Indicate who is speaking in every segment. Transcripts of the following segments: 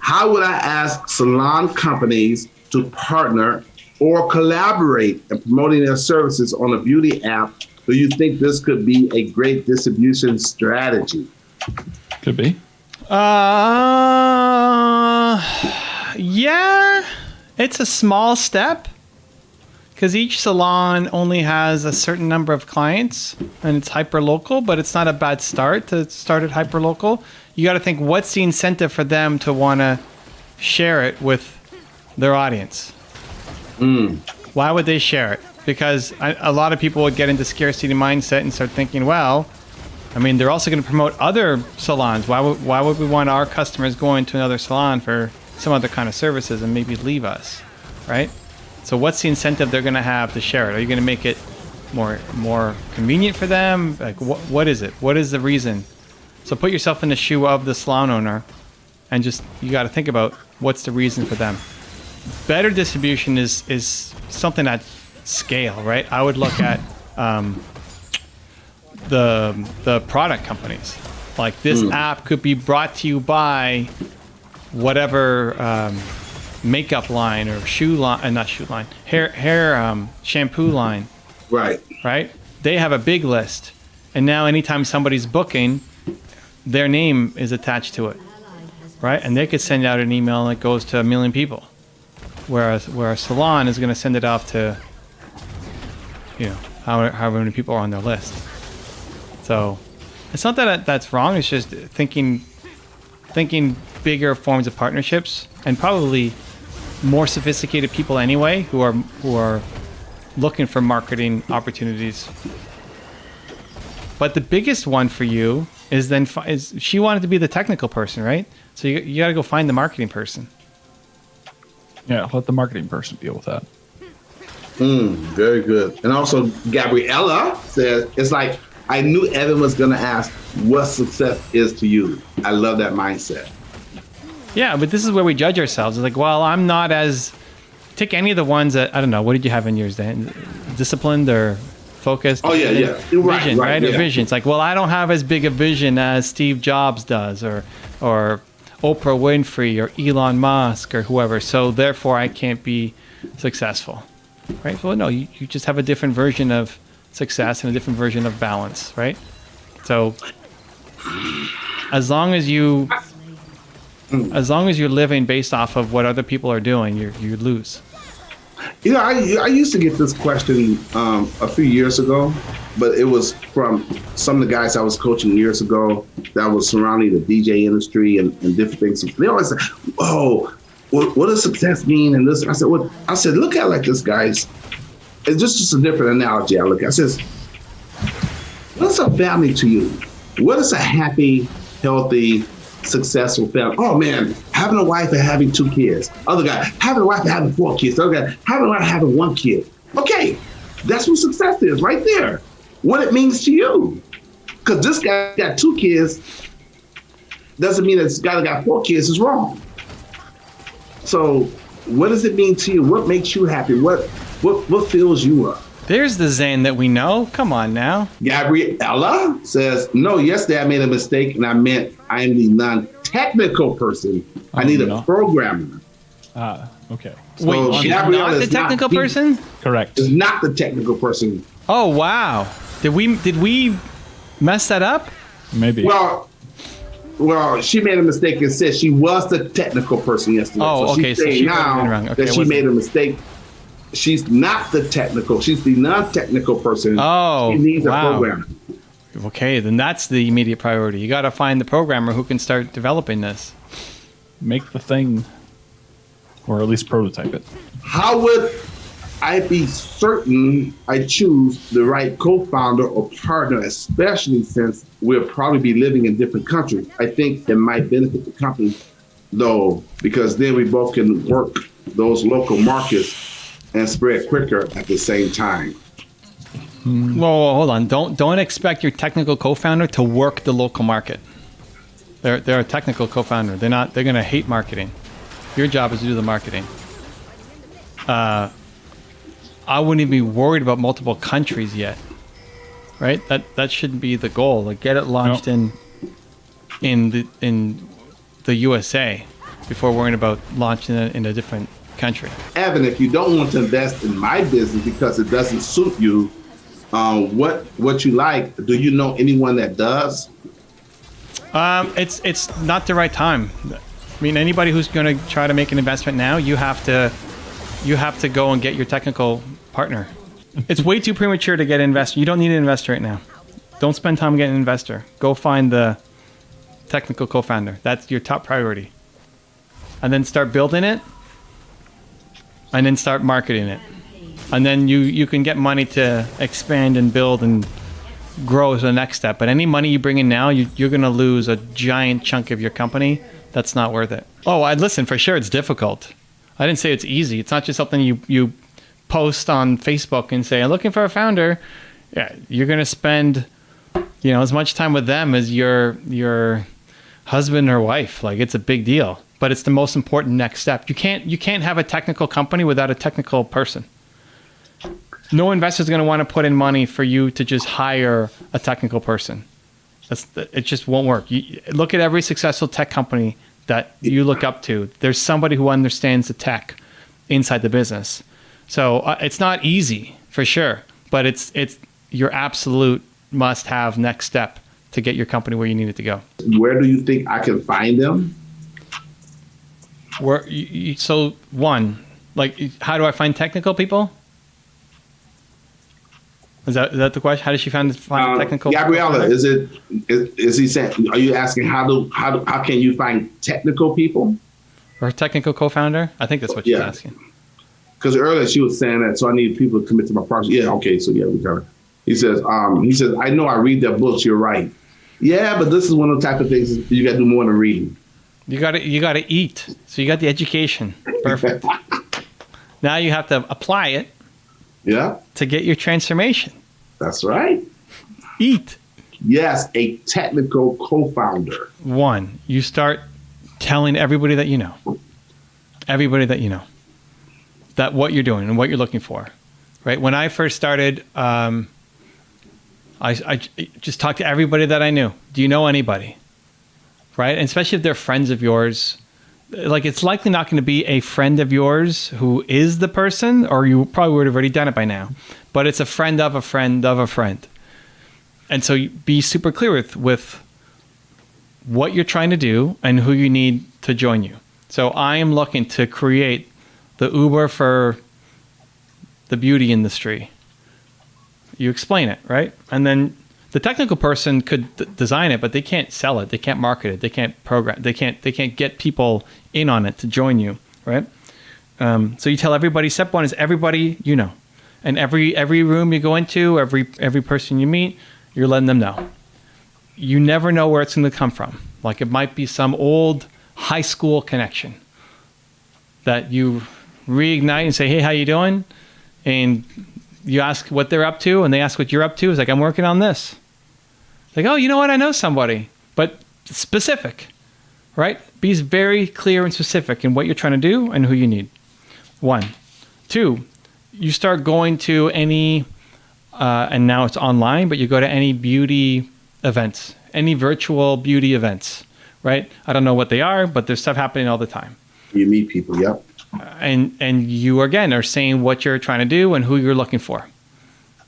Speaker 1: How would I ask salon companies to partner or collaborate in promoting their services on a beauty app? Do you think this could be a great distribution strategy?
Speaker 2: Could be.
Speaker 3: Yeah, it's a small step because each salon only has a certain number of clients and it's hyper local, but it's not a bad start to start at hyper local. You got to think, what's the incentive for them to want to share it with their audience? Why would they share it? Because a lot of people would get into scarcity mindset and start thinking, well, I mean, they're also going to promote other salons. Why would we want our customers going to another salon for some other kind of services and maybe leave us, right? So what's the incentive they're going to have to share it? Are you going to make it more convenient for them? Like, what is it? What is the reason? So put yourself in the shoe of the salon owner and just, you got to think about what's the reason for them. Better distribution is something at scale, right? I would look at the product companies. Like this app could be brought to you by whatever makeup line or shoe line, not shoe line, hair shampoo line. Right? They have a big list. And now anytime somebody's booking, their name is attached to it. Right? And they could send out an email that goes to 1 million people. Whereas a salon is going to send it off to, however many people are on their list. So it's not that that's wrong. It's just thinking bigger forms of partnerships, and probably more sophisticated people anyway who are looking for marketing opportunities. But the biggest one for you is she wanted to be the technical person, right? So you got to go find the marketing person.
Speaker 2: Yeah, let the marketing person deal with that.
Speaker 1: Very good. And also, Gabriella says, it's like, I knew Evan was going to ask what success is to you. I love that mindset.
Speaker 3: Yeah, but this is where we judge ourselves. It's like, well, I'm not as... Take any of the ones that, I don't know, what did you have in yours, Dan? Disciplined or focused?
Speaker 1: Oh, yeah.
Speaker 3: Vision, right? Yeah. Or vision. It's like, well, I don't have as big a vision as Steve Jobs does or Oprah Winfrey or Elon Musk or whoever, so therefore I can't be successful, right? Well, no, you just have a different version of success and a different version of balance, right? So as long as you're living based off of what other people are doing, you lose.
Speaker 1: I used to get this question a few years ago, but it was from some of the guys I was coaching years ago that was surrounding the DJ industry and different things. They always say, "Oh, what does success mean?" And this, I said, look at it like this, guys. It's just a different analogy I look at. I says, what's a family to you? What is a happy, healthy, successful family? Oh man, having a wife and having 2 kids. Other guy, having a wife and having 4 kids. Other guy, having a wife and having 1 kid. Okay, that's what success is right there. What it means to you. Because this guy got 2 kids doesn't mean that this guy that got 4 kids is wrong. So what does it mean to you? What makes you happy? What fills you up?
Speaker 3: There's the Zayn that we know. Come on now.
Speaker 1: Gabriella says, no, yesterday I made a mistake and I meant I am the non-technical person. I need a programmer.
Speaker 2: Okay.
Speaker 3: So wait, she's not the technical person?
Speaker 2: Correct.
Speaker 1: Is not the technical person.
Speaker 3: Oh, wow. Did we mess that up?
Speaker 2: Maybe.
Speaker 1: Well, she made a mistake and said she was the technical person yesterday.
Speaker 3: Oh, okay. So she now
Speaker 1: wrong. Okay, that she made a mistake. She's not the technical. She's the non-technical person.
Speaker 3: Oh,
Speaker 1: she needs a programmer.
Speaker 3: Okay, then that's the immediate priority. You got to find the programmer who can start developing this.
Speaker 2: Make the thing, or at least prototype it.
Speaker 1: How would I be certain I choose the right co-founder or partner, especially since we'll probably be living in different countries? I think it might benefit the company, though, because then we both can work those local markets and spread quicker at the same time.
Speaker 3: Whoa, hold on. Don't expect your technical co-founder to work the local market. They're a technical co-founder. They're going to hate marketing. Your job is to do the marketing. I wouldn't even be worried about multiple countries yet, right? That shouldn't be the goal. Like, get it launched in the USA. before worrying about launching it in a different country.
Speaker 1: Evan, if you don't want to invest in my business because it doesn't suit you, what you like, do you know anyone that does?
Speaker 3: It's not the right time. I mean, anybody who's going to try to make an investment now, you have to go and get your technical partner. It's way too premature to get an investor. You don't need an investor right now. Don't spend time getting an investor. Go find the technical co-founder. That's your top priority. And then start building it, and then start marketing it. And then you can get money to expand and build and grow as the next step. But any money you bring in now, you're going to lose a giant chunk of your company. That's not worth it. Oh, listen, for sure it's difficult. I didn't say it's easy. It's not just something you post on Facebook and say, I'm looking for a founder. Yeah, you're going to spend, as much time with them as your husband or wife. Like, it's a big deal, but it's the most important next step. You can't have a technical company without a technical person. No investor is going to want to put in money for you to just hire a technical person. It just won't work. Look at every successful tech company that you look up to. There's somebody who understands the tech inside the business. So it's not easy for sure, but it's your absolute must-have next step to get your company where you need it to go.
Speaker 1: Where do you think I can find them?
Speaker 3: So one, like, how do I find technical people? Is that the question? How does she find technical?
Speaker 1: Gabriella, is he saying? Are you asking how can you find technical people?
Speaker 3: Or technical co-founder? I think that's what she's asking.
Speaker 1: Because earlier she was saying that, so I need people to commit to my project. Yeah, okay, so yeah, we got it. He says, I know I read their books. You're right. Yeah, but this is one of the type of things you got to do more than reading. You got
Speaker 3: to eat. So you got the education. Perfect. Now you have to apply it.
Speaker 1: Yeah.
Speaker 3: To get your transformation. That's right. Eat.
Speaker 1: Yes, a technical co-founder.
Speaker 3: One, you start telling everybody that you know. Everybody that you know. That what you're doing and what you're looking for. Right? When I first started, I just talked to everybody that I knew. Do you know anybody? Right? And especially if they're friends of yours. Like, it's likely not going to be a friend of yours who is the person, or you probably would have already done it by now, but it's a friend of a friend of a friend. And so be super clear with what you're trying to do and who you need to join you. So I am looking to create the Uber for the beauty industry. You explain it, right? And then the technical person could design it, but they can't sell it. They can't market it. They can't program. They can't get people in on it to join you, right? So you tell everybody. Step one is everybody you know, and every room you go into, every person you meet, you're letting them know. You never know where it's going to come from. Like, it might be some old high school connection that you reignite and say, "Hey, how you doing?" And you ask what they're up to, and they ask what you're up to. It's like, "I'm working on this." Like, "Oh, you know what? I know somebody," but specific, right? Be very clear and specific in what you're trying to do and who you need. One. Two, you start going to any, and now it's online, but you go to any beauty events, any virtual beauty events, right? I don't know what they are, but there's stuff happening all the time.
Speaker 1: You meet people, yep.
Speaker 3: And you, again, are saying what you're trying to do and who you're looking for.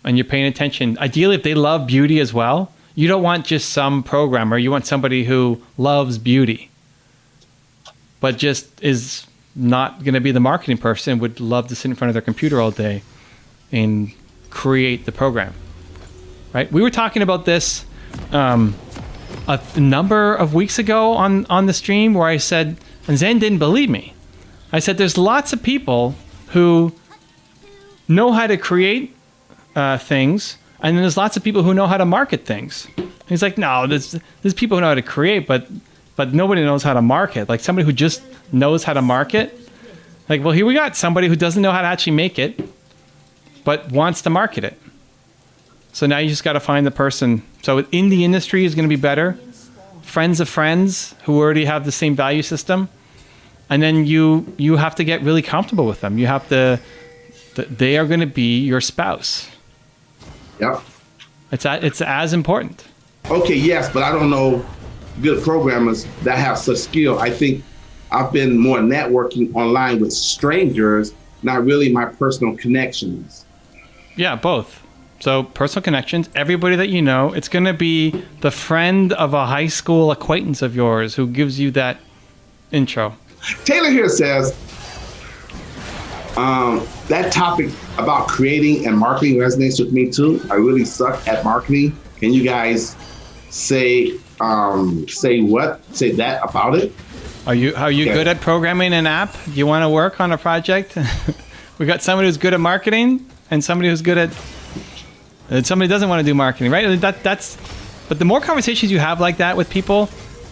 Speaker 3: And you're paying attention. Ideally, if they love beauty as well, you don't want just some programmer. You want somebody who loves beauty, but just is not going to be the marketing person, would love to sit in front of their computer all day and create the program, right? We were talking about this a number of weeks ago on the stream, where I said, and Zayn didn't believe me. I said, there's lots of people who know how to create things, and then there's lots of people who know how to market things. And he's like, no, there's people who know how to create, but nobody knows how to market. Like, somebody who just knows how to market. Like, well, here we got somebody who doesn't know how to actually make it, but wants to market it. So now you just got to find the person. So in the industry is going to be better. Friends of friends who already have the same value system. And then you have to get really comfortable with them. You have to, they are going to be your spouse.
Speaker 1: Yep.
Speaker 3: It's as important.
Speaker 1: Okay, yes, but I don't know good programmers that have such skill. I think I've been more networking online with strangers, not really my personal connections.
Speaker 3: Yeah, both. So personal connections, everybody that you know, it's going to be the friend of a high school acquaintance of yours who gives you that intro.
Speaker 1: Taylor here says, that topic about creating and marketing resonates with me too. I really suck at marketing. Can you guys say that about it?
Speaker 3: Are you good at programming an app? Do you want to work on a project? We got somebody who's good at marketing and somebody who's good at, and somebody who doesn't want to do marketing, right? But the more conversations you have like that with people,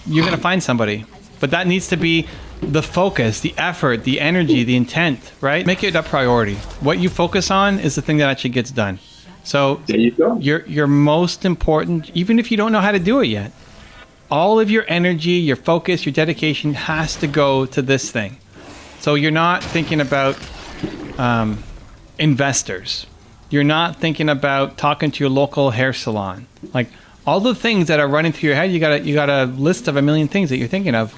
Speaker 3: you're going to find somebody. But that needs to be the focus, the effort, the energy, the intent, right? Make it a priority. What you focus on is the thing that actually gets done. So
Speaker 1: there you go.
Speaker 3: Your most important, even if you don't know how to do it yet, all of your energy, your focus, your dedication has to go to this thing. So you're not thinking about investors. You're not thinking about talking to your local hair salon. Like all the things that are running through your head, you got a list of a million things that you're thinking of,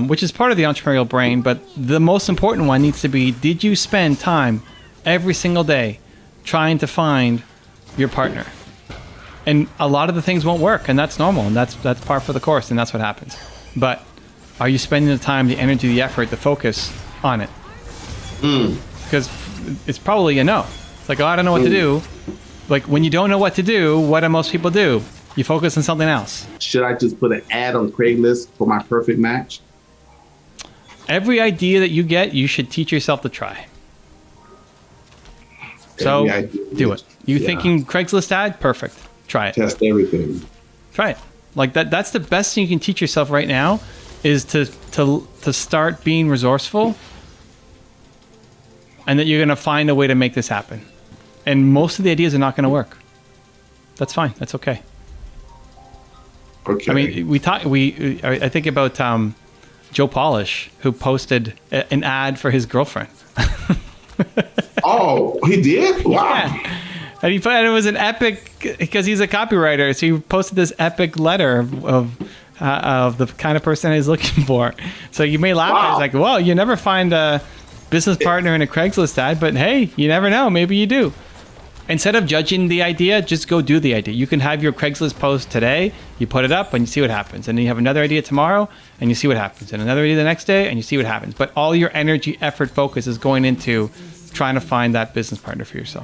Speaker 3: which is part of the entrepreneurial brain. But the most important one needs to be: did you spend time every single day trying to find your partner? And a lot of the things won't work, and that's normal, and that's par for the course, and that's what happens. But are you spending the time, the energy, the effort, the focus on it? Because it's probably a no. It's like, oh, I don't know what to do. Like when you don't know what to do, what do most people do? You focus on something else.
Speaker 1: Should I just put an ad on Craigslist for my perfect match?
Speaker 3: Every idea that you get, you should teach yourself to try. So do it. You thinking Craigslist ad? Perfect. Try it.
Speaker 1: Test everything.
Speaker 3: Try it. Like that's the best thing you can teach yourself right now, is to start being resourceful, and that you're going to find a way to make this happen. And most of the ideas are not going to work. That's fine. That's okay.
Speaker 1: Okay.
Speaker 3: I mean, I think about Joe Polish, who posted an ad for his girlfriend.
Speaker 1: Oh, he did? Wow.
Speaker 3: Yeah. And it was an epic, because he's a copywriter, so he posted this epic letter of the kind of person he's looking for. So you may laugh.
Speaker 1: Wow.
Speaker 3: It's like, well, you never find a business partner in a Craigslist ad, but hey, you never know. Maybe you do. Instead of judging the idea, just go do the idea. You can have your Craigslist post today, you put it up and you see what happens. And then you have another idea tomorrow and you see what happens. And another idea the next day and you see what happens. But all your energy, effort, focus is going into trying to find that business partner for yourself.